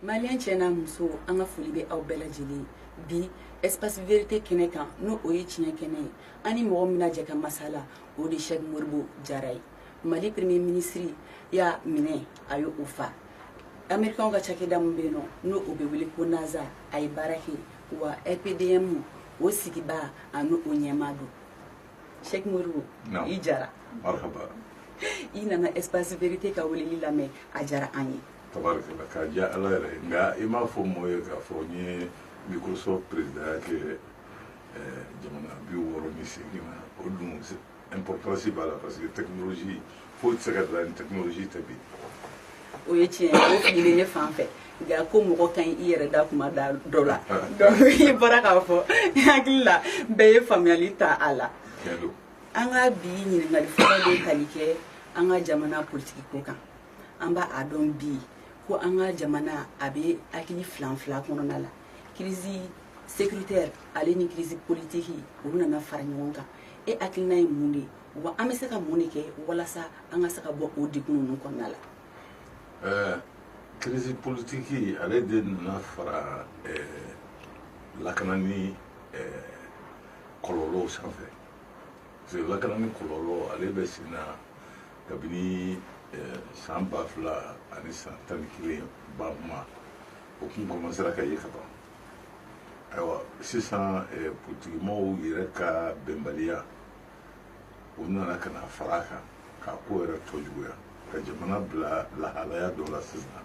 Malien tiɲɛna muso an ka foli bɛ aw bɛɛ lajɛlen bi espace vérité kɛnɛ kan n'o o ye tiɲɛ kɛnɛ ye ani mɔgɔ min jɛ ka masala o de Cheikh Modibo Jara ye Mali premier ministre y'a minɛ a y'o fa Américains ka cakɛda min bɛ yen nɔ n'o o bɛ wele ko NASA a ye baara kɛ wa RPDM o sigiba a n'o o ɲɛmaa don Cheikh Modibo i Jara marhaba i nana espace vérité ka weleli lamɛn a diyara an ye tabarikala ka diya ala yɛrɛ nka i m'a fɔ mɔgɔ ye k'a fɔ n ye Microsoft président kɛ jamana 68 na o dun importance b'a la parce que technologie foyi tɛ se ka dilan ni technologie tɛ bi o ye tiɲɛ ye o fililen ne fan fɛ nka ko mɔgɔ ka ɲi i yɛrɛ da kuma da dɔ la donc i bɔra k'a fɔ n hakili la bɛɛ ye faamuyali ta a la an ka bi ɲininkali fɔlɔ bɛ tali kɛ an ka jamana politique ko kan an b'a a dɔn bi ko an ka jamana a bɛ hakili filan kɔnɔna la crise sécuritaire ale ni crise politique u nana fara ɲɔgɔn kan e hakilina ye mun de ye wa an bɛ se ka mun de kɛ walasa an ka se ka bɔ o degun ninnu kɔnɔna la crise politique ale de nana fara lakanani kɔlɔlɔw sanfɛ parce que lakanani kɔlɔlɔ ale bɛ sen na kabini san 2000 ani san 11 ba kuma o kun commencera ka ye ka ban ayiwa sisan politigimɔgɔw yɛrɛ ka bɛnbaliya o nana ka na fara a kan k'a ko yɛrɛ tɔ juguya ka jamana bila lahalaya dɔ la sisan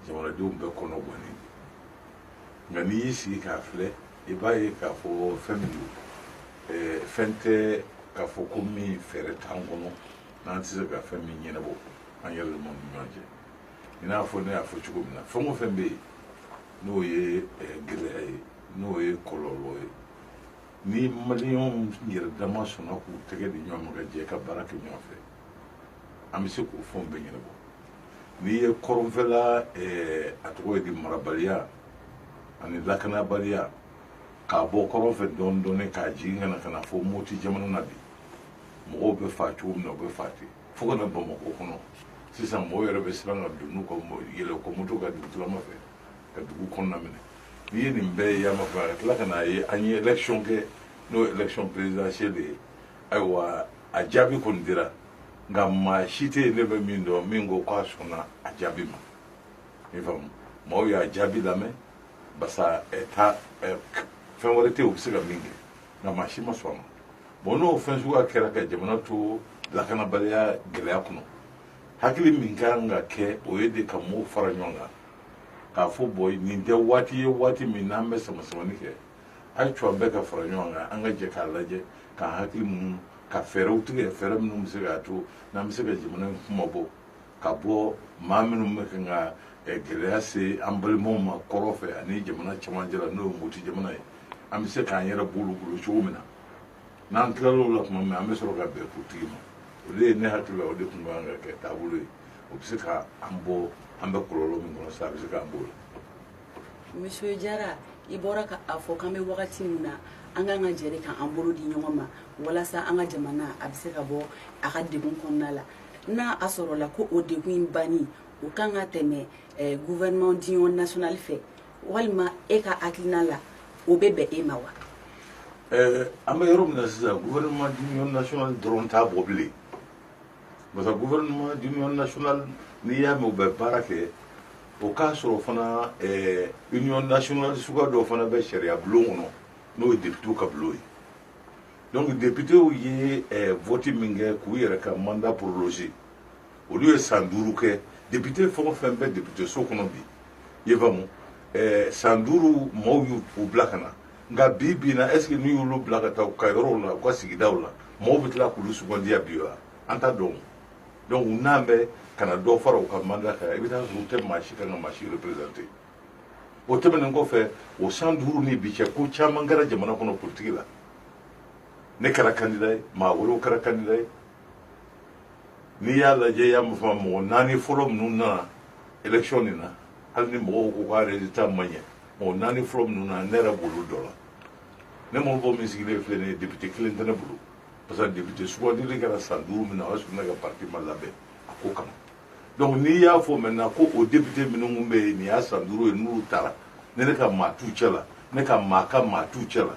jamanadenw bɛɛ kɔnɔ gɔnnen nka n'i y'i sigi k'a filɛ i b'a ye k'a fɔ fɛn min don fɛn tɛ k'a fɔ ko min fɛɛrɛ t'an kɔnɔ n'an tɛ se ka fɛn min ɲɛnabɔ an yɛlɛma ni ɲɔgɔn cɛ i n'a fɔ ne y'a fɔ cogo min na fɛn o fɛn bɛ yen n'o ye gɛlɛya ye n'o ye kɔlɔlɔ ye ni maliyɛnw yɛrɛ dama sɔnna k'u tɛgɛ di ɲɔgɔn ma ka jɛ ka baara kɛ ɲɔgɔn fɛ an bɛ se k'o fɛnw bɛɛ ɲɛnabɔ n'i ye kɔrɔnfɛla a tɔgɔ ye di marabaliya ani lakanabaliya k'a bɔ kɔrɔnfɛ dɔɔnin dɔɔnin k'a jigin ka na fɔ Moti jamana na bi mɔgɔw bɛ fa cogo min na u bɛ fa ten fo ka na Bamakɔ kɔnɔ sisan mɔgɔw yɛrɛ bɛ siran ka don n'u ka yɛlɛ ko moto ka dugutulama fɛ ka dugu kɔnɔna minɛ n'i ye nin bɛɛ ye yama fɛ ka tila ka na ye an ye élection kɛ n'o ye élection présidentielle ye ayiwa a jaabi kɔni dira nka maa si tɛ yen ne bɛ min dɔn min ko k'a sɔnna a jaabi ma i faamu mɔgɔw y'a jaabi lamɛn basa fɛn wɛrɛ tɛ yen u bɛ se ka min kɛ nka maa si ma sɔn a ma bon n'o fɛn suguya kɛra ka jamana to lakanabaliya gɛlɛya kɔnɔ hakili min kan ka kɛ o ye de ka mɔgɔw fara ɲɔgɔn kan k'a fɔ bɔn nin tɛ waati ye waati min n'an bɛ sama-samani kɛ a ye cuwa bɛɛ ka fara ɲɔgɔn kan an ka jɛ k'a lajɛ k'an hakili minnu ka fɛɛrɛw tigɛ fɛɛrɛ minnu bɛ se k'a to n'an bɛ se ka jamana in kuma bɔ ka bɔ maa minnu bɛ kan ka gɛlɛya se an balimaw ma kɔrɔ fɛ ani jamana cɛmancɛ la n'o ye Moti jamana ye an bɛ se k'an yɛrɛ bolo cogo min na n'an tilal'o la tuma min an bɛ sɔrɔ ka bɛn politigi ma o de ye ne hakili la o de tun kan ka kɛ taabolo ye o bɛ se ka an bɔ an bɛ kɔlɔlɔ min kɔnɔ sa a bɛ se k'an bɔ la. Monsieur Jara i bɔra k'a fɔ k'an bɛ wagati min na an kan ka jɛ de k'an bolo di ɲɔgɔn ma walasa an ka jamana a bɛ se ka bɔ a ka degun kɔnɔna la n'a a sɔrɔ la ko o degun in banni o kan ka tɛmɛ gouvernement d'union nationale fɛ walima e ka hakilina la o bɛ bɛn e ma wa. an bɛ yɔrɔ min na sisan gouvernement d'union nationale dɔrɔn t'a bɔ bilen parce que gouvernement d'union nationale n'i y'a mɛn u bɛ baara kɛ o k'a sɔrɔ fana union nationale suguya dɔw fana bɛ sariya bulon kɔnɔ n'o ye député ka bulon ye donc députéw ye vote min kɛ k'u yɛrɛ ka mandat prologer olu ye san 5 kɛ député fɛn o fɛn bɛ député so kɔnɔ bi i ye faamu san 5 mɔɔw y'u bila ka na nka bi bi na est ce que n'u y'olu bila ka taa u ka yɔrɔw la u ka sigidaw la mɔɔw bɛ tila k'olu sugandiya bi wa an t'a dɔn donc u n'an bɛ ka na dɔ fara u ka mandat kan i bɛ taa sɔrɔ u tɛ maa si kan ka maa si représenté o tɛmɛnen kɔfɛ o san 5 ni bi cɛ ko caman kɛra jamana kɔnɔ politiki la ne kɛra candidat ye maa wɛrɛw kɛra candidat ye n'i y'a lajɛ i y'a fɔ mɔgɔ 4 fɔlɔ minnu nana élection nin na hali ni mɔgɔw ko k'a résultat ma ɲɛ mɔgɔ 4 fɔlɔ minnu nana ne yɛrɛ b'olu dɔ la ne mɔgɔ min sigilen filɛ nin ye député kelen tɛ ne bolo parce que député sugandili kɛra san 5 min na o y'a sɔrɔ ne ka parti ma labɛn a ko kama donc n'i y'a fɔ maintenant ko o député minnu bɛ yen nin y'a san 5 ye n'olu taara ne ka maa t'u cɛ la ne ka maa ka maa t'u cɛ la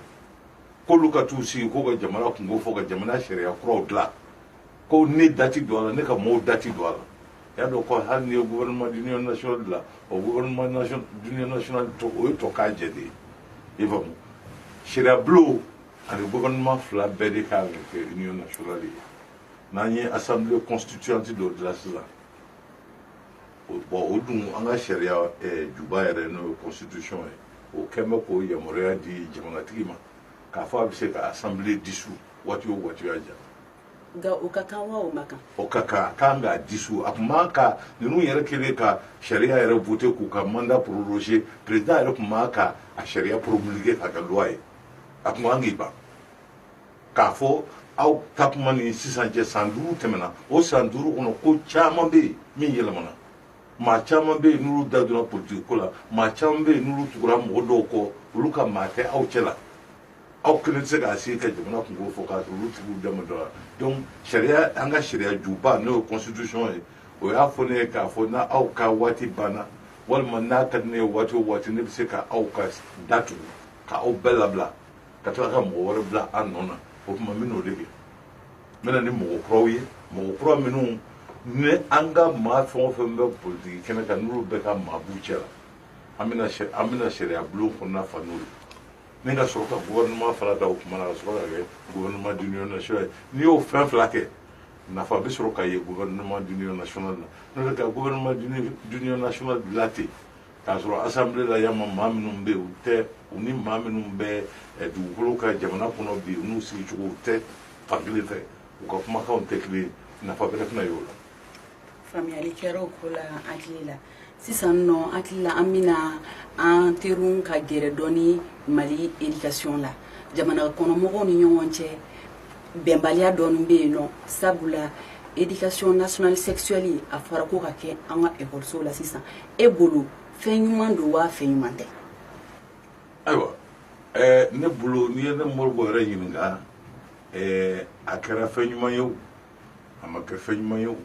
k'olu ka t'u sigi ko ka jamana kungo fɔ ka jamana sariya kuraw dilan ko ne dati don a la ne ka maaw dati don a la y'a dɔn ko hali ni ye gouvernement d'union nationale dilan o gouvernement d'union nationale o ye tɔ k'a jɛ de ye i faamu sariya bulon ani gouvernement fila bɛɛ de kan ka kɛ union nationale ye n'an ye assemblée constituante dɔ dilan sisan bon o dun an ka sariya juba yɛrɛ n'o ye constitution ye o kɛn bɛ k'o yamaruya di jamanatigi ma k'a fɔ a bɛ se ka assemblée dissous waati o waati y'a ja nka o ka kan wa o ma kan o ka kan a kan k'a dissous a tun man ka ninnu yɛrɛ kɛlen ka sariya yɛrɛ voter k'u ka mandat proroger président yɛrɛ tun man ka a sariya promulguer k'a kɛ loi ye a tun kan k'i ban k'a fɔ aw ta kuma ni sisan cɛ san 5 tɛmɛna o san 5 kɔnɔ ko caman bɛ yen min yɛlɛmana maa caman bɛ yen n'olu da donna politique ko la maa caman bɛ yen n'olu tugura mɔgɔ dɔw kɔ olu ka maa tɛ aw cɛ la aw kelen tɛ se k'a sigi ka jamana kungo fɔ k'a sɔrɔ olu tigiw dama dɔ la donc sariya an ka sariya juba n'o ye constitution ye o y'a fɔ ne ye k'a fɔ n'aw ka waati banna walima n'a ka di ne ye waati o waati ne bɛ se ka aw ka datugu k'aw bɛɛ labila ka tila ka mɔgɔ wɛrɛ bila an nɔ na o tuma n bɛ n'o de kɛ n bɛ na ni mɔgɔ kuraw ye mɔgɔ kura minnu ni an ka maa fɛn o fɛn bɛ politiki kɛnɛ kan n'olu bɛɛ ka maa b'u cɛ la an bɛna sariya bulon kɔnɔna fa n'o ye ni ka sɔrɔ ka gouvernement fana ta o kuma na ka sɔrɔ ka kɛ gouvernement d'union nationale n'i y'o fɛn fila kɛ nafa bɛ sɔrɔ ka ye gouvernement d'union nationale la n'o tɛ ka gouvernement d'union nationale dilan ten k'a sɔrɔ assemblée la yan maa minnu bɛ yen u tɛ u ni maa minnu bɛ dugukolo ka jamana kɔnɔ bi u n'u sigicogo u tɛ fankelen fɛ u ka kumakanw tɛ kelen ye nafa bɛrɛ tɛna ye o la. faamuyali kɛra o ko la hakili la sisan nɔ hakili la an bɛna an teriw ka gɛrɛ dɔɔni mali éducation la jamana kɔnɔmɔgɔw ni ɲɔgɔn cɛ bɛnbaliya dɔɔni bɛ yen nɔ sabula éducation nationale sexuelle a fɔra ko ka kɛ an ka école la sisan e bolo fɛn ɲuman don wa fɛn ɲuman tɛ. ayiwa ne bolo n'i ye ne mɔribɔ yɛrɛ ɲininka a kɛra fɛn ɲuman ye o a ma kɛ fɛn ɲuman ye o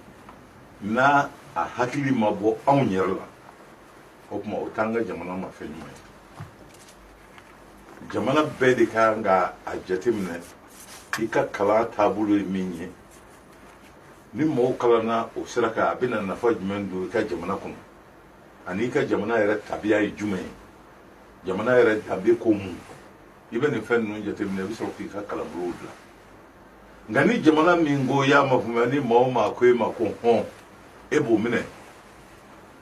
n'a a hakili ma bɔ anw yɛrɛ la o tuma o t'an ka jamana ma fɛn ɲuman ye jamana bɛɛ de kan ka a jateminɛ i ka kalan taabolo ye min ye ni mɔgɔw kalanna o sira kan a bɛna nafa jumɛn don i ka jamana kɔnɔ ani i ka jamana yɛrɛ tabiya ye jumɛn ye jamana yɛrɛ tabiya ko mun i bɛ nin fɛn ninnu jateminɛ i bɛ sɔrɔ k'i ka kalanbolow dilan nka ni jamana min ko y'a mafumuya ni maa o maa ko e ma ko hɔn e b'o minɛ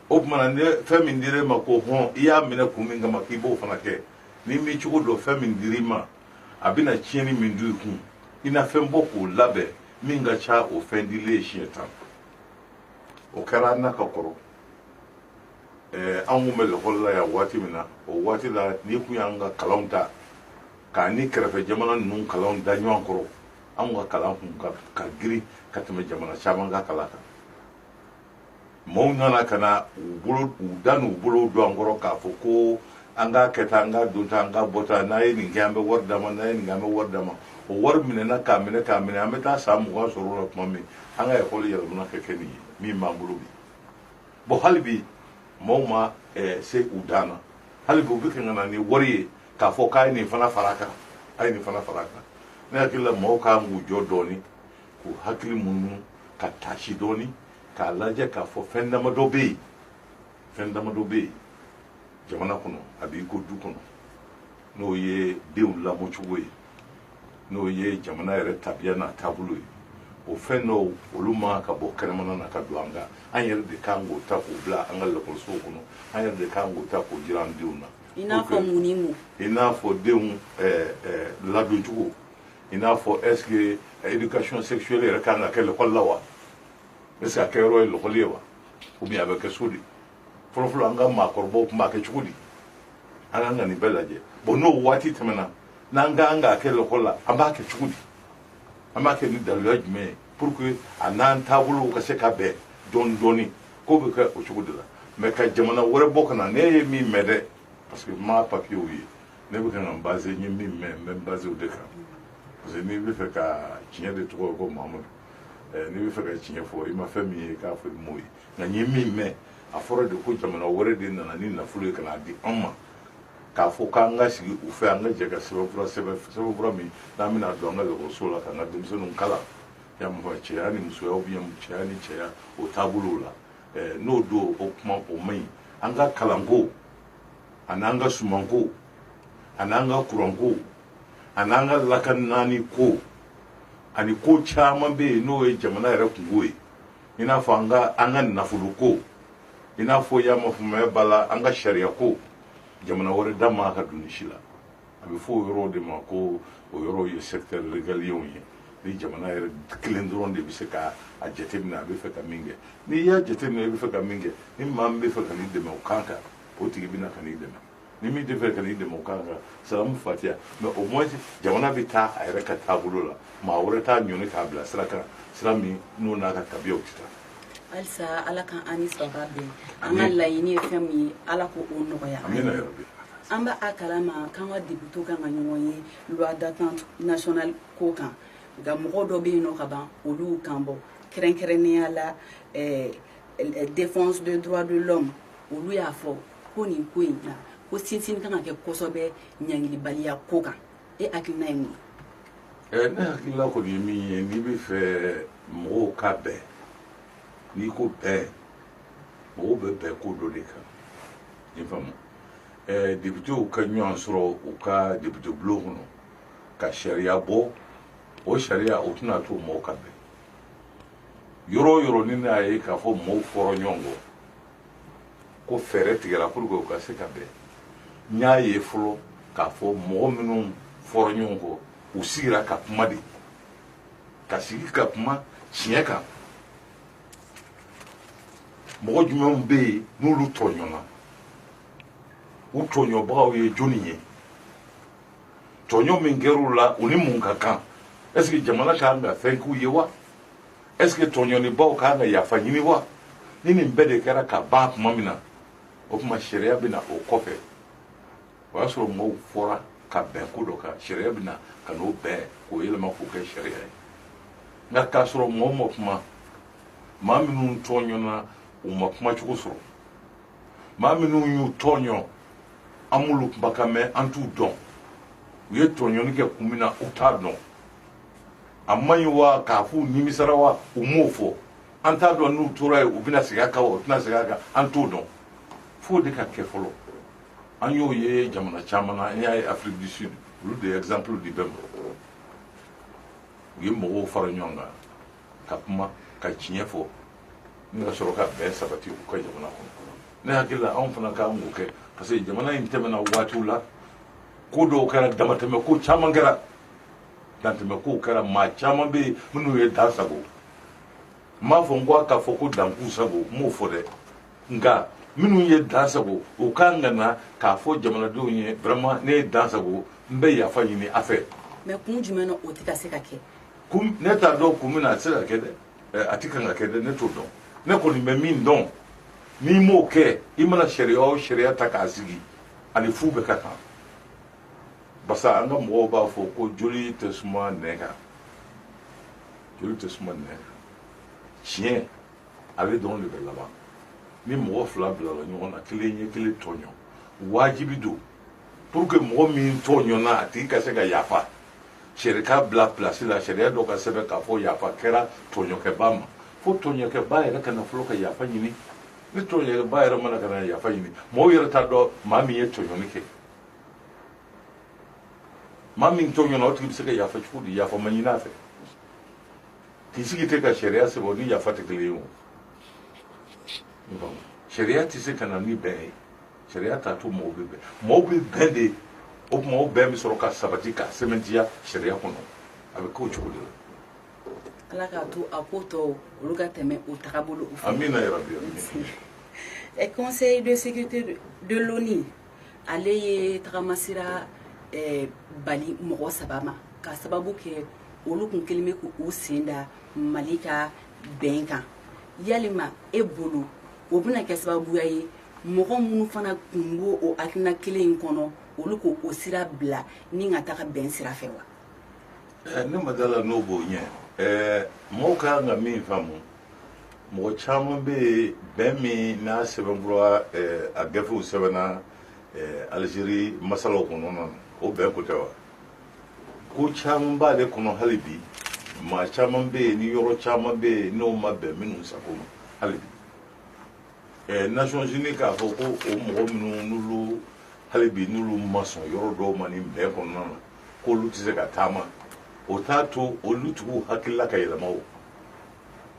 o tuma na ni fɛn min dira e ma ko hɔn i y'a minɛ kun min kama k'i b'o fana kɛ ni mi cogo dɔ fɛn min dir'i ma a bɛna tiɲɛni min don i kun i na fɛn bɔ k'o labɛn min ka ca o fɛn dilen ye siɲɛ 10 o kɛra an na ka kɔrɔ an kun bɛ lakɔli la yan waati min na o waati la n'i kun y'an ka kalanw ta k'a ni kɛrɛfɛ jamana ninnu kalanw da ɲɔgɔn kɔrɔ an ka kalan kun ka girin ka tɛmɛ jamana caman ka kalan kan mɔɔw nana ka na u da n'u bolo don an kɔrɔ k'a fɔ ko an k'a kɛ tan an k'a don tan an k'a bɔ tan n'a ye nin kɛ an bɛ wari d'a ma n'a ye nin kɛ an bɛ wari d'a ma o wari minɛna k'a minɛ an bɛ taa san 20 sɔrɔ o la tuma min an ka ekɔli yɛlɛmana ka kɛ nin ye min b'an bolo bi bon hali bi mɔɔw ma se u dan na hali bi u bɛ kɛ ka na ni wari ye k'a fɔ k'a ye nin fana fara a kan a ye nin fana fara a kan ne hakili la mɔɔw kan k'u jɔ dɔɔni k'u hakili munumunu ka taasi dɔɔni k'a lajɛ k'a fɔ fɛn damadɔ bɛ yen jamana kɔnɔ a b'i ko du kɔnɔ n'o ye denw lamɔcogo ye n'o ye jamana yɛrɛ tabiya n'a taabolo ye o fɛn dɔw olu ma ka bɔ kɛnɛmana na ka don an kan an yɛrɛ de kan k'o ta k'o bila an ka lakɔlisow kɔnɔ an yɛrɛ de kan k'o ta k'o jira an denw na i n'a fɔ mun ni mun i n'a fɔ denw ladoncogo i n'a fɔ est ce que éducation sexuelle yɛrɛ kan ka kɛ lakɔli la wa est ce que a kɛ yɔrɔ ye lakɔli ye wa ou bien a bɛ kɛ so de fɔlɔfɔlɔ an ka maakɔrɔbaw tun b'a kɛ cogo di an kan ka nin bɛɛ lajɛ bon n'o waati tɛmɛna n'an kan ka kɛ lakɔli la an b'a kɛ cogo di an b'a kɛ ni daluya jumɛn ye pour que a n'an taabolow ka se ka bɛn dɔɔni dɔɔni k'o bɛ kɛ o cogo de la mais ka jamana wɛrɛ bɔ ka na ne ye min mɛn dɛ parce que ma papiyew ye ne bɛ ka n base n ye min mɛn n bɛ n base o de kan parce que n'i bɛ fɛ ka tiɲɛ de tɔgɔ ye ko mahamadu ni bɛ fɛ ka tiɲɛ fɔ i ma fɛn min ye k'a fɔ i m'o ye nka n ye min mɛn a fɔra de ko jamana wɛrɛ de nana ni nafolo ye ka n'a di anw ma k'a fɔ k'an ka sigi u fɛ an ka jɛ ka sɛbɛnfura min n'an bɛna don an ka ekɔliso la k'an ka denmisɛnninw kalan ya mɔgɔ cɛya ni musoya cɛya ni cɛya o taabolow la n'o don o kuma o man ɲi an ka kalanko ani an ka sumanko ani an ka kuranko ani an ka lakanaani ko ani ko caman bɛ yen n'o ye jamana yɛrɛ kungo ye i n'a fɔ an ka nafolo ko i n'a fɔ yamafumaya b'a la an ka sariya ko jamana wɛrɛ da ma ka don ni si la a bɛ fɔ o yɔrɔ de ma ko o yɔrɔ ye secteur régalienw ye ni jamana yɛrɛ kelen dɔrɔn de bɛ se ka a jateminɛ a bɛ fɛ ka min kɛ n'i y'a jateminɛ i bɛ fɛ ka min kɛ ni maa min bɛ fɛ ka n'i dɛmɛ o kan kan o tigi bɛ na ka n'i dɛmɛ ni min tɛ fɛ ka n'i dɛmɛ o kan kan salamu fatiya mais au moins jamana bɛ taa a yɛrɛ ka taabolo la maa wɛrɛ t'a ɲɔni k'a bila sira kan sira min n'o n'a ka tabiyaw tɛ taa. Halisa ala kan an ni saba bɛn an ka laɲini ye fɛn min ye ala ko o nɔgɔya an b'a kalama k'an ka député kan ka ɲɔgɔn ye loi d'attente nationale ko kan nka mɔgɔ dɔ bɛ yen nɔ ka ban olu kan bɔ kɛrɛnkɛrɛnnenya la défense des droits de l'homme olu y'a fɔ ko nin ko in na ko sinsin kan ka kɛ kosɛbɛ ɲangilibaliya ko kan e hakilina ye mun ye. Ne hakilina kɔni ye min ye n'i bɛ fɛ mɔgɔw ka bɛn n'i ko bɛn mɔgɔw bɛ bɛn ko dɔ de kan i faamu députéw ka ɲɔgɔn sɔrɔ u ka député bulon kɔnɔ ka sariya bɔ o sariya o tɛna to mɔgɔw ka bɛn yɔrɔ o yɔrɔ ni ne y'a ye k'a fɔ mɔgɔw fɔra ɲɔgɔn kɔ ko fɛɛrɛ tigɛra pour que u ka se ka bɛn n y'a ye fɔlɔ k'a fɔ mɔgɔ minnu fɔra ɲɔgɔn kɔ u sigira ka kuma de ka sigi ka kuma tiɲɛ kan mɔgɔ jumɛnw bɛ yen n'olu tɔɲɔna u tɔɲɔbagaw ye jɔnni ye tɔɲɔ min kɛr'u la u ni mun ka kan est ce que jamana kan ka fɛn k'u ye wa est ce que tɔɲɔnibaw kan ka yafa ɲini wa ni nin bɛɛ de kɛra ka ban tuma min na o tuma sariya bɛ na o kɔfɛ o y'a sɔrɔ mɔgɔw fɔra ka bɛn ko dɔ kan sariya bɛ na ka n'o bɛn k'o yɛlɛma k'o kɛ sariya ye nka k'a sɔrɔ mɔgɔ ma kuma maa minnu tɔɲɔna u ma kuma cogo sɔrɔ maa minnu y'u tɔɲɔ an m'olu kumakan mɛn an t'u dɔn u ye tɔɲɔni kɛ kun min na u t'a dɔn a man ɲi wa k'a f'u nimisara wa u m'o fɔ an t'a dɔn n'u tora yen u bɛna segin a kan wa u tɛna segin a kan an t'o dɔn f'o de ka kɛ fɔlɔ an y'o ye jamana caman na an y'a ye Afrique du Sud olu de exemple di bɛɛ ma u ye mɔgɔw fara ɲɔgɔn kan ka kuma ka tiɲɛ fɔ ni ka sɔrɔ ka bɛn sabati u ka jamana kɔnɔ ne hakili la anw fana k'an k'o kɛ parce que jamana in tɛmɛna waatiw la ko dɔw kɛra damatɛmɛ ko caman kɛra dantɛmɛ kow kɛra maa caman bɛ yen minnu ye dan sago n m'a fɔ n ko a ka fɔ ko dan k'u sago n m'o fɔ dɛ nka minnu ye dan sago u kan ka na k'a fɔ jamanadenw ye vraiment ne ye dan sago n bɛ yafa ɲini a fɛ. mais kun jumɛn na o tɛ ka se ka kɛ. ne t'a dɔn kun min na a tɛ se ka kɛ dɛ a tɛ kan ka kɛ dɛ ne t'o dɔn ne kɔni bɛ min dɔn n'i m'o kɛ i mana sariya o sariya ta k'a sigi ani fu bɛ ka kan parce que an ka mɔgɔw b'a fɔ ko joli tɛ suma nɛn kan joli tɛ suma nɛn kan tiɲɛ ale dɔrɔn de bɛ laban ni mɔgɔ fila bilala ɲɔgɔn na kelen ye kelen tɔɲɔ wajibi don pour que mɔgɔ min tɔɲɔna a tigi ka se ka yafa sariya ka bila place la sariya dɔ ka sɛbɛn k'a fɔ yafa kɛra tɔɲɔkɛba ma fo tɔɲɔkɛba yɛrɛ ka na fɔlɔ ka yafa ɲini ni tɔɲɔkɛba yɛrɛ mana ka na yafa ɲini mɔgɔw yɛrɛ t'a dɔn maa min ye tɔɲɔni kɛ maa min tɔɲɔna o tigi bɛ se ka yafa cogo di yafa ma ɲini a fɛ k'i sigi tɛ ka sariya sɛbɛn o ni yafa tɛ kelen ye o sariya tɛ se ka na ni bɛn ye sariya t'a to mɔgɔw bɛ bɛn mɔgɔw bɛ bɛn de o tuma o bɛn bɛ sɔrɔ ka sabati ka sɛbɛntiya sariya kɔnɔ a bɛ k'o cogo de la. Ala k'a to a ko tɔw olu ka tɛmɛ o tagabolo u fɛ. Amina yarabi amina. Conseil de sécurité de l'ONU ale ye tagamasira bali mɔgɔ saba ma ka sababu kɛ olu kun kelen bɛ k'u sen da Mali ka bɛn kan yalima e bolo o bɛna kɛ sababuya ye mɔgɔ minnu fana kun b'o o hakilina kelen in kɔnɔ olu k'o sira bila ni ka taga bɛn sira fɛ wa. ne ma dala n'o b'o ɲɛ mɔgɔw ka kan ka min faamu mɔgɔ caman bɛ yen bɛn min n'a sɛbɛnfura a gafew sɛbɛnna Algérie masalaw kɔnɔna na o bɛn ko tɛ wa ko caman b'ale kɔnɔ hali bi maa caman bɛ yen ni yɔrɔ caman bɛ yen n'o ma bɛn minnu sago ma hali bi Nations Unies k'a fɔ ko o mɔgɔ minnu n'olu hali bi n'olu ma sɔn yɔrɔ dɔw ma ni bɛn kɔnɔna na k'olu tɛ se ka taama o t'a to olu tigiw hakilila ka yɛlɛma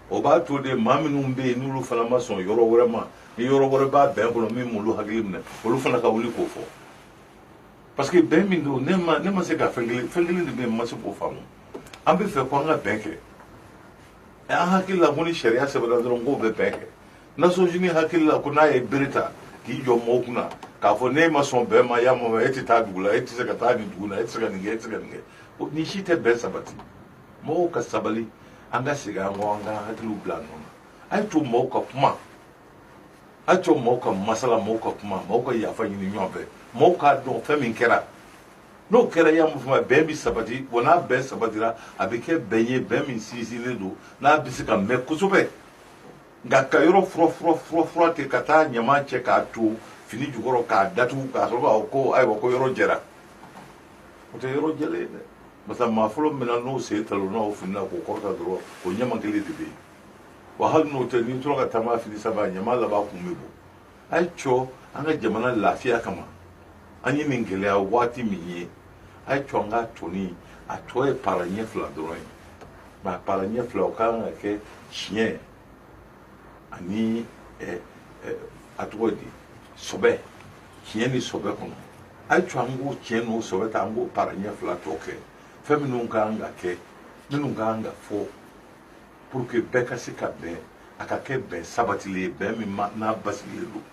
o b'a to de maa minnu bɛ yen n'olu fana ma sɔn yɔrɔ wɛrɛ ma ni yɔrɔ wɛrɛ b'a bɛn kɔnɔ min m'olu hakili minɛ olu fana ka wuli k'o fɔ parce que bɛn min don ne ma se ka fɛn kelen de bɛ yen n ma se k'o faamu an bɛ fɛ ko an ka bɛn kɛ an hakili la ko ni sariya sɛbɛnna dɔrɔn k'o bɛ bɛn kɛ Nations Unies hakili la ko n'a ye bere ta k'i jɔ mɔgɔw kunna k'a fɔ n'e ma sɔn bɛn ma y'a ma e tɛ taa dugu la e tɛ se ka taa nin dugu la e tɛ se ka nin kɛ e tɛ se ka nin kɛ ni si tɛ bɛn sabati mɔgɔw ka sabali an ka segin an kɔ an ka hakiliw bila nɔ na a ye to mɔgɔw ka kuma a ye to mɔgɔw ka masala mɔgɔw ka kuma mɔgɔw ka yafa ɲini ɲɔgɔn fɛ mɔgɔw k'a dɔn fɛn min kɛra n'o kɛra y'a mun fɔ bɛn bɛ sabati wa n'a bɛn sabatira a bɛ kɛ bɛn ye bɛn min sinsinnen don n'a bɛ se ka mɛn kosɛbɛ nka ka yɔrɔ fura ten ka taa ɲama cɛ k'a to fini jukɔrɔ k'a datugu k'a sɔrɔ k'a fɔ ko ayiwa ko yɔrɔ jɛra o tɛ yɔrɔ jɛlen ye dɛ parce que maa fɔlɔ min na n'o sen talonna o fini na k'o kɔrɔta dɔrɔn o ɲama kelen de bɛ yen wa hali n'o tɛ n'i tora ka taama fini saba ɲama laban kun bɛ bɔ a ye cɔ an ka jamana lafiya kama an ye nin gɛlɛya waati min ye a ye cɔ an ka tɔni a tɔ ye para ɲɛ fila dɔrɔn ye nka para ɲɛ fila o ka kan ka kɛ tiɲɛ ani a tɔgɔ di sɔbɛ tiɲɛ ni sɔbɛ kɔnɔ a ye cɔ an k'o tiɲɛ n'o sɔbɛ ta an k'o para ɲɛ fila tɔ kɛ fɛn minnu ka kan ka kɛ minnu ka kan ka fɔ pour que bɛɛ ka se ka bɛn a ka kɛ bɛn sabatilen ye bɛn min n'a basigilen don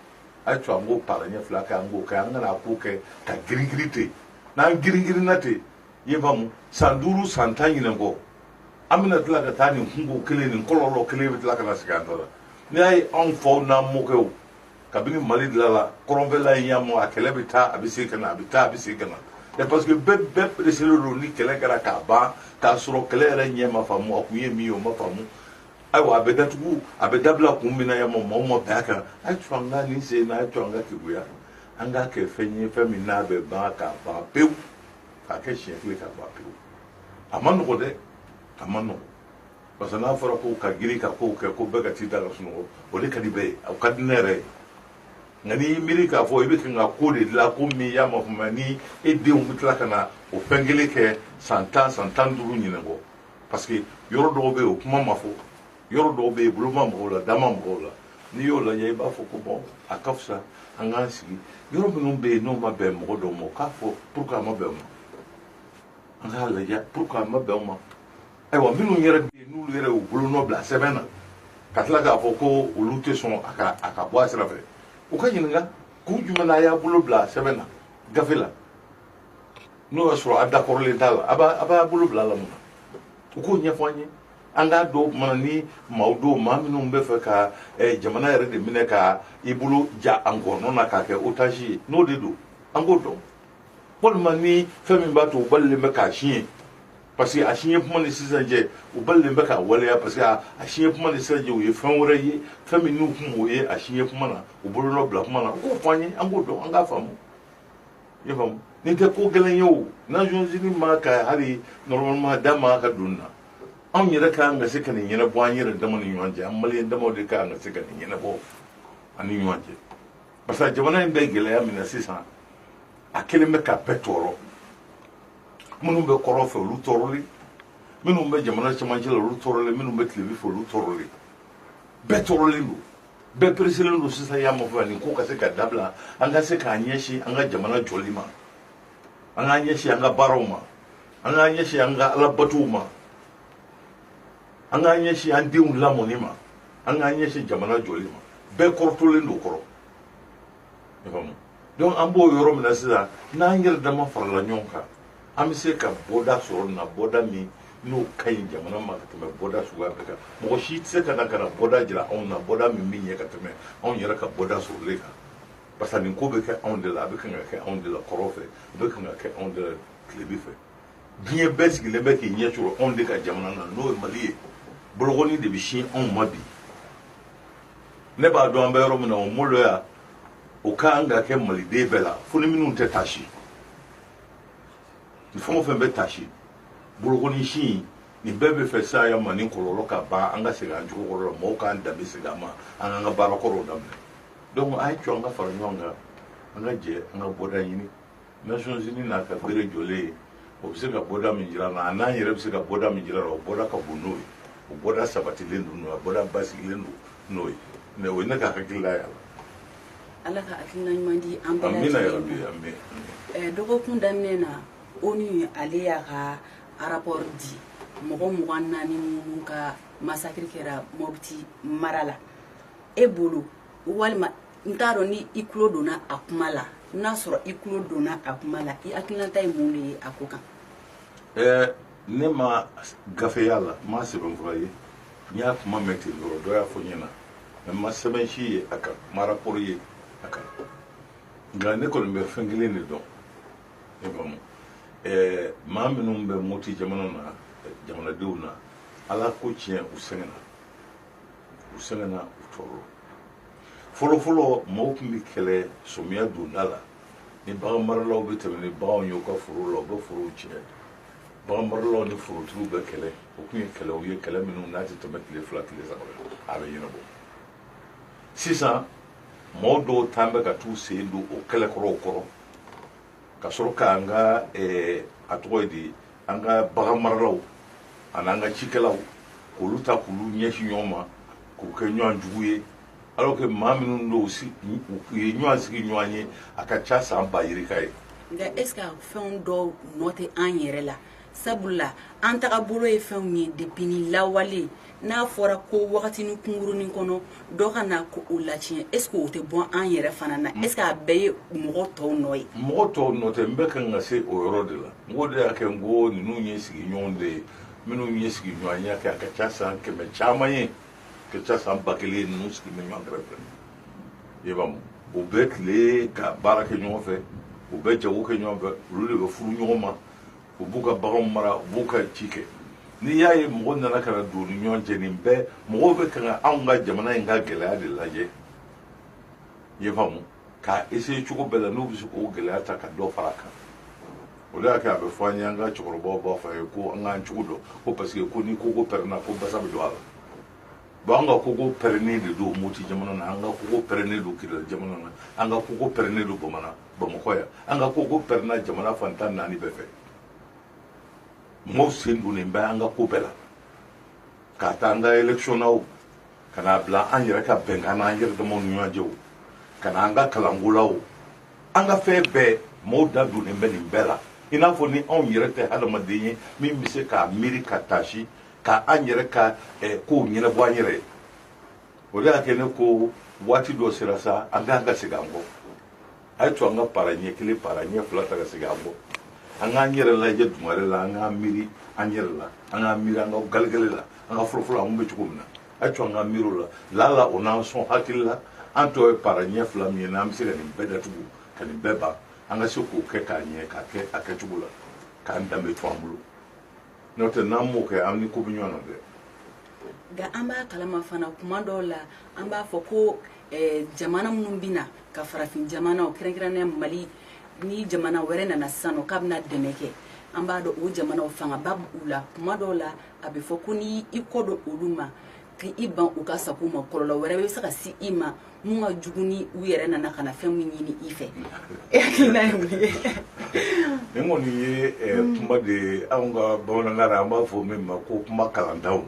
a ye cɔ an k'o para ɲɛ fila kɛ an k'o kɛ an kana a k'o kɛ ka girin-girin ten n'an girin-girinna ten i ye faamu san 5 san 10 ɲinɛ kɔ an bɛna tila ka taa nin kungo kelen nin kɔlɔlɔ kelen bɛ tila ka na sigi an ta la n'i y'a ye anw faw n'an mɔkɛw kabini Mali dilanna kɔrɔnfɛla in y'an mɔ a kɛlɛ bɛ taa a bɛ segin ka na a bɛ taa a bɛ segin ka na parce que bɛɛ pereselen don ni kɛlɛ kɛra k'a ban k'a sɔrɔ kɛlɛ yɛrɛ ɲɛ ma faamu a kun ye min ye o ma faamu ayiwa a bɛ datugu a bɛ dabila kun min na yan maaw ma bɛn a kan a ye to an ka nin sen na a ye to an ka keguya an k'a kɛ fɛn ye fɛn min n'a bɛ ban k'a ban pewu k'a kɛ siɲɛ kelen k'a ban pewu a ma nɔgɔ dɛ a ma nɔgɔ parce que n'a fɔra ko ka girin ka kow kɛ ko bɛɛ ka t'i da ka sunɔgɔ o de ka di bɛɛ ye o ka di ne yɛrɛ ye nka n'i miiri k'a fɔ i bɛ kan ka ko de dilan ko min y'a ma faamuya ni e denw bɛ tila ka na o fɛn kelen kɛ san 10 san 15 ɲinɛ kɔ parce que yɔrɔ dɔw bɛ yen o kuma ma fɔ yɔrɔ dɔw bɛ yen bolo ma mɔgɔw la da ma mɔgɔw la n'i y'o lajɛ i b'a fɔ ko bɔn a ka fisa an k'an sigi yɔrɔ minnu bɛ yen n'o ma bɛn mɔgɔ dɔw ma o k'a fɔ pour que a ma bɛn o ma an k'a lajɛ pour que a ma bɛn o ma ayiwa minnu yɛrɛ bɛ yen n'olu yɛrɛ y'u bolonɔ bila sɛbɛn na ka tila k'a fɔ ko olu tɛ sɔn a ka bɔ a sira fɛ u ka ɲininka kun jumɛn na a y'a bolo bila sɛbɛn na gafe la n'o y'a sɔrɔ a dakɔrɔlen t'a la a b'a bolo bila a la mun na u k'o ɲɛfɔ an ye an k'a dɔw kumana ni maaw dɔw maa minnu bɛ fɛ ka jamana yɛrɛ de minɛ ka i bolo ja an gɔnɔ na k'a kɛ otage ye n'o de don an k'o dɔn walima ni fɛn min b'a to u balilen bɛ k'a siɲɛ parce que a siɲɛ kuma ni sisan cɛ u balilen bɛ k'a waleya parce que a siɲɛ kuma ni sisan cɛ u ye fɛn wɛrɛ ye fɛn min n'u kun o ye a siɲɛ kuma na u bolonɔ bila kuma na u k'o fɔ an ye an k'o dɔn an k'a faamu i ye faamu nin tɛ ko gɛlɛn ye o Nations Unies ma ka hali normalement da ma ka don na anw yɛrɛ ka kan ka se ka nin ɲɛnabɔ an yɛrɛ dama ni ɲɔgɔn cɛ an maliyɛn damaw de ka kan ka se ka nin ɲɛnabɔ an ni ɲɔgɔn cɛ parce que jamana in bɛ gɛlɛya min na sisan a kelen bɛ ka bɛɛ tɔɔrɔ minnu bɛ kɔrɔ fɛ olu tɔɔrɔlen minnu bɛ jamana cɛmancɛ la olu tɔɔrɔlen minnu bɛ tilebin fɛ olu tɔɔrɔlen bɛɛ tɔɔrɔlen don bɛɛ pereselen don sisan y'a ma fɔ nin ko ka se ka dabila an ka se k'an ɲɛsin an ka jamana jɔli ma an k'an ɲɛsin an ka baaraw ma an k'an ɲɛsin an ka alabatow ma an k'an ɲɛsin an denw lamɔni ma an k'an ɲɛsin jamana jɔli ma bɛɛ kɔrɔtɔlen don kɔrɔ i faamu donc an b'o yɔrɔ min na sisan n'an yɛrɛ dama farala ɲɔgɔn kan an bɛ se ka bɔda sɔrɔ nin na bɔda min n'o ka ɲi jamana ma ka tɛmɛ bɔda suguya bɛɛ kan mɔgɔ si tɛ se ka na bɔda jira anw na bɔda min bɛ ɲɛ ka tɛmɛ anw yɛrɛ ka bɔda sɔrɔlen kan parce que nin ko bɛ kɛ anw de la a bɛ kan ka kɛ anw de la kɔrɔ fɛ a bɛ kan ka kɛ anw de la tilebin fɛ diɲɛ bɛɛ sigilen bɛ k'i ɲɛ sɔrɔ anw de ka jamana na n'o ye Mali ye bolokɔni de bɛ sin anw ma bi ne b'a dɔn an bɛ yɔrɔ min na o moloya o kan ka kɛ maliden bɛɛ la fo ni minnu tɛ taa si ni fɛn o fɛn bɛ taa si bolokɔni sin nin bɛɛ bɛ fɛ sa ya ma ni kɔlɔlɔ ka ban an ka segin an cogo kɔrɔ la mɔgɔw k'an danbe segin an ma an k'an ka baara kɔrɔw daminɛ donc a ye co an ka fara ɲɔgɔn kan an ka jɛ an ka bɔda ɲini Nations Unies n'a ka bere jɔlen ye o bɛ se ka bɔda min jira na a n'an yɛrɛ bɛ se ka bɔda min jira la o bɔda ka bon n'o ye o bɔda sabatilen don n'o ye a bɔda basigilen don n'o ye mais o ye ne ka hakilila ye ala ka hakilina ɲuman di an bɛɛ lajɛlen dɔgɔkun daminɛ na ONU ale y'a ka rapport di mɔgɔ 24 minnu ka massacre kɛra Mopti mara la e bolo walima n t'a dɔn ni i tulo donna a kuma la n'a sɔrɔ i tulo donna a kuma la i hakilinata ye mun de ye a ko kan ne ma gafeya la ma sɛbɛnfura ye n y'a kuma mɛn ten dɔrɔn dɔ y'a fɔ n ɲɛna mais ma sɛbɛn si ye a kan ma rapport ye a kan nka ne kɔni bɛ fɛn kelen de dɔn e faamu maa minnu bɛ Mopti jamana na jamanadenw na ala ko tiɲɛ u sɛgɛnna u tɔɔrɔ fɔlɔfɔlɔ maaw tun bɛ kɛlɛ sɔmiya donda la ni bagan maralaw bɛ tɛmɛ ni baganw ye u ka foro la u bɛ forow tiɲɛ bagan maralaw ni forotigiw bɛ kɛlɛ o tun ye kɛlɛ u ye kɛlɛ minnu n'a tɛ tɛmɛ tile 2 tile 3 a bɛ ɲɛnabɔ sisan maaw dɔw t'an bɛ ka t'u sen don o kɛlɛkɔrɔw kɔrɔ ka sɔrɔ k'an ka a tɔgɔ ye di an ka bagan maralaw ani an ka cikɛlaw k'olu ta k'olu ɲɛsin ɲɔgɔn ma k'u kɛ ɲɔgɔn jugu ye alors que maa minnu dɔw u ye ɲɔgɔn sigi ɲɔgɔn ye a ka ca san ba yirika ye nka est ce que fɛnw dɔw nɔ tɛ an yɛrɛ la sabula an tagabolo ye fɛnw ye depuis ni lawale n'a fɔra ko wagati ni kunkurunin kɔnɔ dɔ ka na ko o latiɲɛ est ce que o tɛ bɔ an yɛrɛ fana na est ce que a bɛɛ ye mɔgɔ tɔw nɔ ye mɔgɔ tɔw nɔ tɛ n bɛ kan ka se o yɔrɔ de la n ko de y'a kɛ n ko ninnu ye sigiɲɔgɔn de ye minnu ye sigiɲɔgɔn ye kɛ a ka ca san 100 caman ye ka ca san 1000 ninnu sigi bɛ ɲɔgɔn kɛrɛfɛ i b'a mu u bɛ tile ka baara kɛ ɲɔgɔn fɛ u bɛ jago kɛ ɲɔgɔn fɛ olu de bɛ furu ɲɔgɔn ma u b'u ka baganw mara u b'u ka ci kɛ n'i y'a ye mɔgɔ nana ka na don ni ɲɔgɔn cɛ nin bɛɛ mɔgɔw bɛ kan ka anw ka jamana in ka gɛlɛya de lajɛ i b'a mu k'a essayer cogo bɛɛ la n'u bɛ se k'o gɛlɛya ta ka dɔ fara a kan o de y'a kɛ a bɛ fɔ an ye an ka cɛkɔrɔbaw b'a fɔ a ye ko an k'an cogo dɔn ko parce que ko ni koko pɛrɛnna ko basa bɛ don a la bon an ka koko pɛrɛnnen de don Mopti jamana na an ka koko pɛrɛnnen don Kidali jamana na an ka koko pɛrɛnnen don Bamakɔ yan an ka koko pɛrɛnna jamana fan 14 bɛɛ fɛ mɔgɔw sen donnen bɛ an ka ko bɛɛ la k'a ta an ka élection na o ka n'a bila an yɛrɛ ka bɛnkan n'an yɛrɛ damaw ni ɲɔgɔn cɛ o ka na an ka kalanko la o an ka fɛn bɛɛ mɔgɔw da donnen bɛ nin bɛɛ la i n'a fɔ ni anw yɛrɛ tɛ hadamaden ye min bɛ se k'a miiri ka taasi ka an yɛrɛ ka kow ɲɛnabɔ an yɛrɛ ye o de y'a kɛ ne ko waati dɔ sera sa an k'an ka segin an kɔ a ye to an ka para ɲɛ 1 para ɲɛ 2 ta ka segin an kɔ an k'an yɛrɛ lajɛ dungare la an k'an miiri an yɛrɛ la an k'an miiri an ka galigale la an ka fɔlɔfɔlɔ an kun bɛ cogo min na a ye to an k'an miiri o la lala o n'an sɔn hakili la an tɔ ye para ɲɛ 2 min ye n'an bɛ se ka nin bɛɛ datugu ka nin bɛɛ ban an ka se k'o kɛ k'a ɲɛ k'a kɛ a kɛcogo la k'an danbe to an bolo n'o tɛ n'an m'o kɛ an ni ko bɛ ɲɔgɔn na dɛ nka an b'a kalama fana kuma dɔw la an b'a fɔ ko jamana minnu bɛ na ka farafin jamanaw kɛrɛnkɛrɛnnenya Mali ni jamana wɛrɛ nana sisan nɔ k'a bɛna dɛmɛ kɛ an b'a dɔn o jamanaw fangaba b'u la kuma dɔw la a bɛ fɔ ko ni i kɔ don olu ma k'i ban u ka sago ma kɔlɔlɔ wɛrɛ bɛ se ka se i ma mun ka jugu ni u yɛrɛ nana ka na fɛn min ɲini i fɛ e hakilina ye mun ye nin kɔni ye kuma de ye anw ka bamanankan na an b'a fɔ min ma ko kuma kalantanw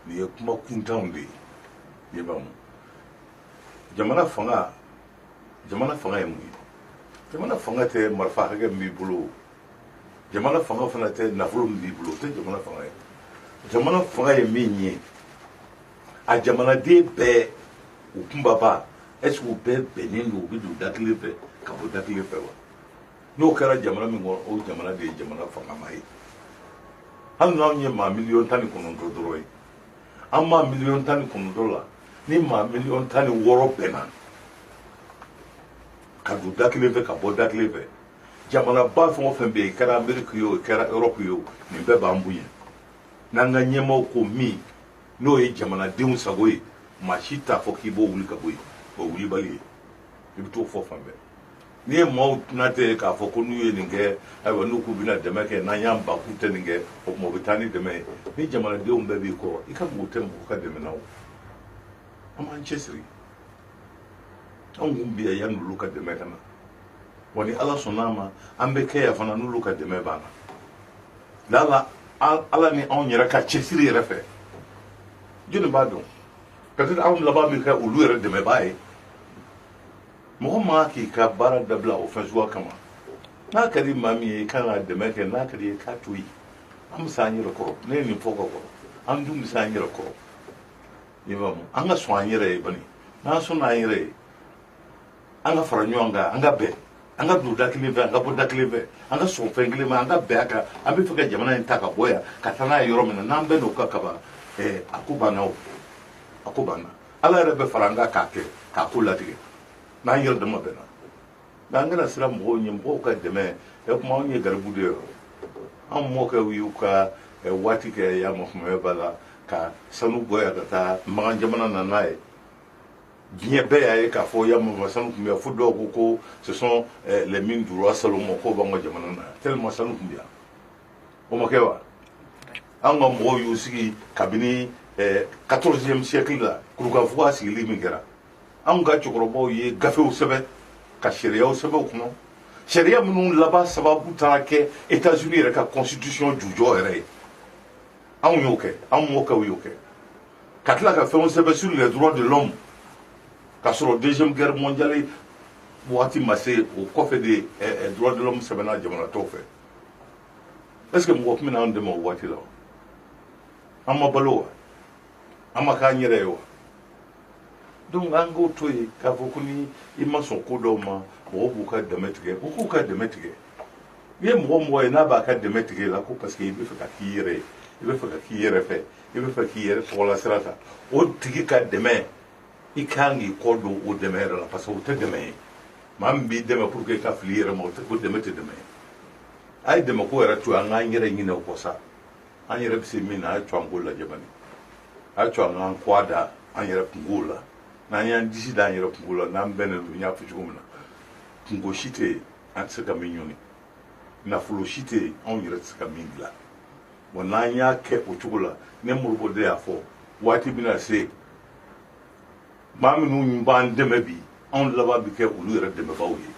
nin ye kuma kuntanw de ye i b'a mu jamana fanga ye mun ye jamana fanga tɛ marifa hakɛ min b'i bolo jamana fanga fana tɛ nafolo min b'i bolo o tɛ jamana fanga ye jamana fanga ye min ye a jamanaden bɛɛ u kunbaba est-ce que u bɛɛ bɛnnen don u bɛ don da kelen fɛ ka bɔ da kelen fɛ wa n'o kɛra jamana min kɔnɔ o jamana de ye jamana fangama ye hali n'anw ye maa 19 dɔrɔn ye an maa 19 la ni maa 16 bɛnna ka don da kelen fɛ ka bɔ da kelen fɛ jamana ba fɛn o fɛn bɛ yen kɛra Ameriki ye o kɛra Europe ye o nin bɛɛ b'an bonya n'an ka ɲɛmaaw ko min n'o ye jamanadenw sago ye maa si t'a fɔ k'i b'o wuli ka bɔ yen o wulibali ye i bɛ t'o fɔ fan bɛɛ n'i ye maaw natɛ k'a fɔ ko n'u ye nin kɛ ayiwa n'u k'u bɛna dɛmɛ kɛ n'an y'an ba k'u tɛ nin kɛ o tuma u bɛ taa ni dɛmɛ ye ni jamanadenw bɛɛ b'i kɔrɔ i ka mɔgɔ tɛ mɔgɔ ka dɛmɛ na o an b'an cɛsiri anw kun bɛ yan yanni olu ka dɛmɛ ka na wa ni ala sɔnn'a ma an bɛ kɛ yan fana n'olu ka dɛmɛ b'an na lala ala ni anw yɛrɛ ka cɛsiri yɛrɛ fɛ jɔnni b'a dɔn peut-être anw laban min kɛ olu yɛrɛ dɛmɛbaa ye mɔgɔ ma k'i ka baara dabila o fɛn suguya kama n'a ka di maa min ye i kan ka dɛmɛ kɛ n'a ka di ye k'a to yen an bɛ se an yɛrɛ kɔrɔ ne ye nin fɔ ka kɔrɔ an dun bɛ se an yɛrɛ kɔrɔ i b'a mu an ka sɔn an yɛrɛ ye bani n'an sɔnna an yɛrɛ ye an ka fara ɲɔgɔn kan an ka bɛn an ka don da kelen fɛ an ka bɔ da kelen fɛ an ka sɔn fɛn kelen ma an ka bɛn a kan an bɛ fɛ ka jamana in ta ka bɔ yan ka taa n'a ye yɔrɔ min na n'an bɛn n'o kan kaban a ko banna o a ko banna ala yɛrɛ bɛ fara an kan k'a kɛ k'a ko latigɛ n'an yɛrɛ dama bɛnna nka an kana siran mɔgɔw ɲɛ mɔgɔw ka dɛmɛ kuma anw ye garibu de ye anw mɔkɛw y'u ka waati kɛ yan Makumɛ b'a la ka sanu bɔ yan ka taa Magan jamana na n'a ye diɲɛ bɛɛ y'a ye k'a fɔ yan sanu tun bɛ yan fo dɔw ko ko ce sont les mines du roi Salomon k'o b'an ka jamana na tellement sanu tun bɛ yan o ma kɛ wa an ka mɔgɔw y'u sigi kabini 14e siècle la kurukanfuga sigili min kɛra anw ka cɛkɔrɔbaw ye gafew sɛbɛn ka sariyaw sɛbɛn o kɔnɔ sariya minnu laban sababu taara kɛ États-Unis yɛrɛ ka constitution jujɔ yɛrɛ ye anw y'o kɛ anw mɔkɛw y'o kɛ ka tila ka fɛnw sɛbɛn sur les droits de l'homme k'a sɔrɔ deuxième guerre mondiale waati ma se o kɔfɛ de droits de l'homme sɛbɛnna jamana tɔw fɛ est-ce que mɔgɔ tun bɛ n'an dɛmɛ o waati la an ma balo wa an ma k'an yɛrɛ ye wa donc an k'o to yen k'a fɔ ko ni i ma sɔn ko dɔw ma mɔgɔw b'u ka dɛmɛ tigɛ u k'u ka dɛmɛ tigɛ i ye mɔgɔ mɔgɔ ye n'a b'a ka dɛmɛ tigɛ la ko parce que i bɛ fɛ ka k'i yɛrɛ ye i bɛ fɛ ka k'i yɛrɛ fɛ i bɛ fɛ k'i yɛrɛ tɔgɔla sira ta o tigi ka dɛmɛ i kan k'i kɔ don o dɛmɛ yɛrɛ la parce que o tɛ dɛmɛ ye maa min b'i dɛmɛ pour que i ka fili i yɛrɛ ma o dɛmɛ tɛ dɛmɛ ye a ye dɛmɛ ko yɛrɛ to an k'an yɛrɛ ɲinɛ o kɔ sa an yɛrɛ bɛ se min na a ye to an k'o lajɛ bani a ye to an k'an kɔ da an yɛrɛ kungow la n'an y'an disi da an yɛrɛ kungo la n'an bɛnnen don n y'a fɔ cogo min na kungo si tɛ yen an tɛ se ka min ɲɔni nafolo si tɛ yen anw yɛrɛ tɛ se ka min dilan wa n'an y'a kɛ o cogo la ne Modibo de y'a fɔ waati bɛna se maa minnu b'an dɛmɛ bi anw laban bɛ kɛ olu yɛrɛ dɛmɛbaaw ye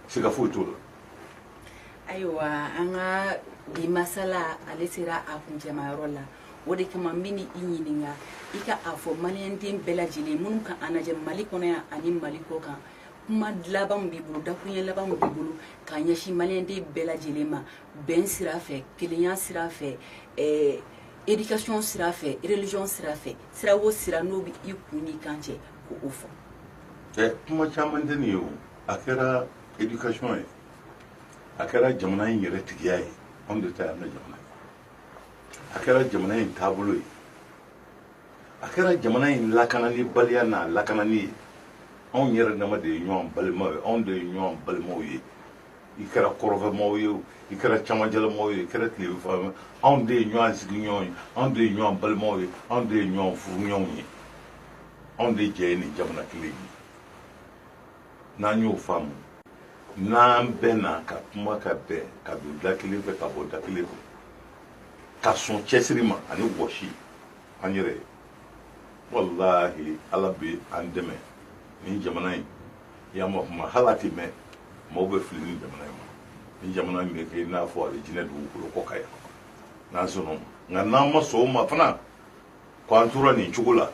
siga foyi t'o la. ayiwa an ka bi masala ale sera a kuncɛmayɔrɔ la o de kama n bɛ i ɲininka i ka a fɔ maliyɛnden bɛɛ lajɛlen minnu ka an lajɛ Mali kɔnɔ yan ani Mali kɔ kan kuma laban b'i bolo dakuɲɛ laban b'i bolo k'a ɲɛsin maliyɛnden bɛɛ lajɛlen ma bɛn sira fɛ kelenya sira fɛ éducation sira fɛ religion sira fɛ sira o sira n'o bɛ i kun n'i kan cɛ ko o fɔ. kuma caman tɛ nin ye o a kɛra éducation ye a kɛra jamana in yɛrɛ tigiya ye anw de ta ye an ka jamana ye a kɛra jamana in taabolo ye a kɛra jamana in lakanani baliya n'a lakanani ye anw yɛrɛ dama de ye ɲɔgɔn balimaw ye anw de ye ɲɔgɔn balimaw ye i kɛra kɔrɔfɛmaw ye i kɛra camancɛlamaw ye i kɛra tilebinfamaw anw de ye ɲɔgɔn sigi ɲɔgɔn ye anw de ye ɲɔgɔn balimaw ye anw de ye ɲɔgɔn furu ɲɔgɔn ye anw de jɛ ye nin jamana kelen ye n'an y'o faamu n'an bɛnna ka kuma ka bɛn ka don da kelen fɛ ka bɔ da kelen fɛ ka sɔn cɛsiri ma ani wɔsi an yɛrɛ ye walahi ala bɛ an dɛmɛ nin jamana in y'a ma kuma hali a tɛ mɛn maaw bɛ fili ni jamana in ma ni jamana in bɛ kɛ i n'a fɔ ale jinɛ dugukolo kɔ ka yan n'an sɔnna nka n'an ma sɔn o ma fana ko an tora nin cogo la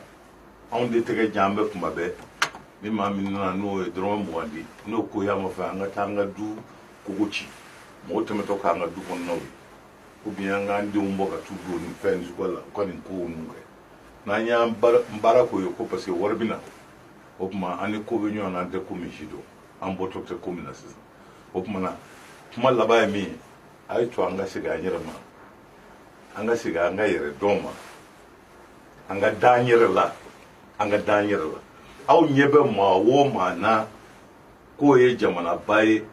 anw de tɛgɛ jan an bɛ kuma bɛɛ ni maa min nana n'o ye dɔrɔmɛ 20 di n'o ko y'a ma fɛ an ka taa an ka du kogo ci mɔgɔw tɛmɛtɔ k'an ka du kɔnɔnaw ye ou bien an k'an denw bɔ ka t'u don nin fɛn suguya la u ka nin kow ninnu kɛ n'an y'an baara k'o ye ko parce que wari bɛ na o tuma an ni ko bɛ ɲɔgɔn na an tɛ ko min si dɔn an bɔtɔ tɛ ko min na sisan o tuma na kuma laban ye min ye a ye to an ka segin an yɛrɛ ma an ka segin an ka yɛrɛ dɔn ma an ka da an yɛrɛ la an ka da an yɛrɛ la aw ɲɛ bɛ maa o maa na k'o ye jamanaba ye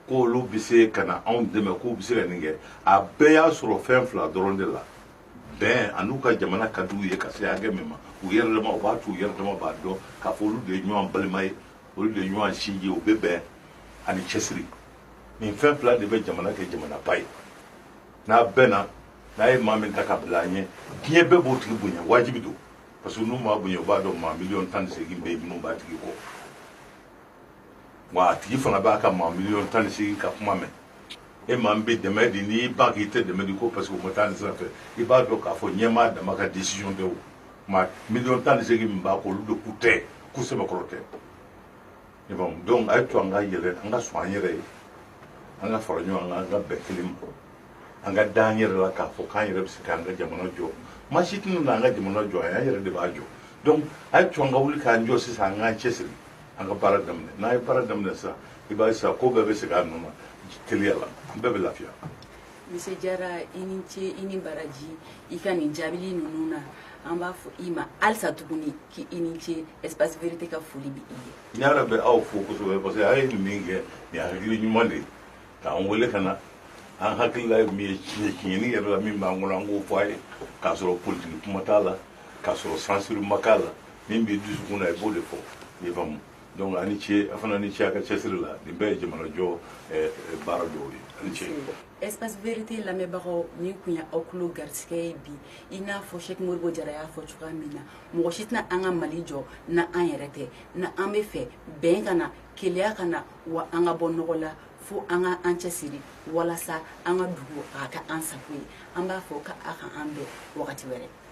k'olu bɛ se ka na anw dɛmɛ k'u bɛ se ka nin kɛ a bɛɛ y'a sɔrɔ fɛn fila dɔrɔn de la bɛn an'u ka jamana ka d'u ye ka se hakɛ min ma u yɛrɛ dama u b'a to u yɛrɛ dama b'a dɔn k'a fɔ olu de ye ɲɔgɔn balima ye olu de ye ɲɔgɔn sinji ye u bɛ bɛn ani cɛsiri nin fɛn fila de bɛ jamana kɛ jamanaba ye n'a bɛnna n'a ye maa min ta ka bila an ɲɛ diɲɛ bɛɛ b'o tigi bonya wajibi don parce que n'u m'a bonya u b'a dɔn maa 18 bɛ yen minnu b'a tigi kɔ wa a tigi fana b'a ka maa 18 ka kuma mɛn e maa min bɛ dɛmɛ di n'i ban k'i tɛ dɛmɛ di ko parce que o ma taa nin sira fɛ i b'a dɔn k'a fɔ ɲɛmaa dama ka décision tɛ o maa 18 min b'a kɔ olu de k'u tɛ k'u sɛbɛkɔrɔ tɛ donc a ye to an ka yɛlɛ an ka sɔn an yɛrɛ ye an ka fara ɲɔgɔn kan an ka bɛn kelen ma an ka da an yɛrɛ la k'a fɔ k'an yɛrɛ bɛ se k'an ka jamana jɔ maa si tɛna n'an ka jamana jɔ an yɛrɛ de b'a jɔ donc a ye to an ka wuli k'an jɔ sisan an k'an cɛsiri an ka baara daminɛ n'a ye baara daminɛ sisan i b'a ye sisan ko bɛɛ bɛ segin a nɔ na teliya la an bɛɛ bɛ lafiya. Monsieur Jara i ni ce i ni baraji i ka nin jaabili ninnu na an b'a fɔ i ma halisa tuguni k'i ni ce espace vérité ka foli bɛ i ye. n yɛrɛ bɛ aw fo kosɛbɛ parce que a ye nin min kɛ nin hakili ɲuman de ye k'an wele ka na an hakilila ye min ye tiɲɛni yɛrɛ la min b'an kɔnɔ an k'o fɔ a ye k'a sɔrɔ politiki kuma t'a la k'a sɔrɔ censure ma k'a la min b'i dusukun na i b'o de fɔ i faamu donc a ni ce a fana ni ce a ka cɛsiri la nin bɛɛ ye jamana jɔ baara dɔw ye a ni ce. Espace vérité lamɛnbagaw nin kun ye aw tulo garisigɛ ye bi i n'a fɔ Cheikh Modibo Jara y'a fɔ cogoya min na mɔgɔ si tɛna an ka Mali jɔ na an yɛrɛ tɛ na an bɛ fɛ bɛn ka na keleya ka na wa an ka bɔ nɔgɔ la fo an ka an cɛsiri walasa an ka dugu a ka an sago ye an b'a fɔ k'a ka an bɛn wagati wɛrɛ.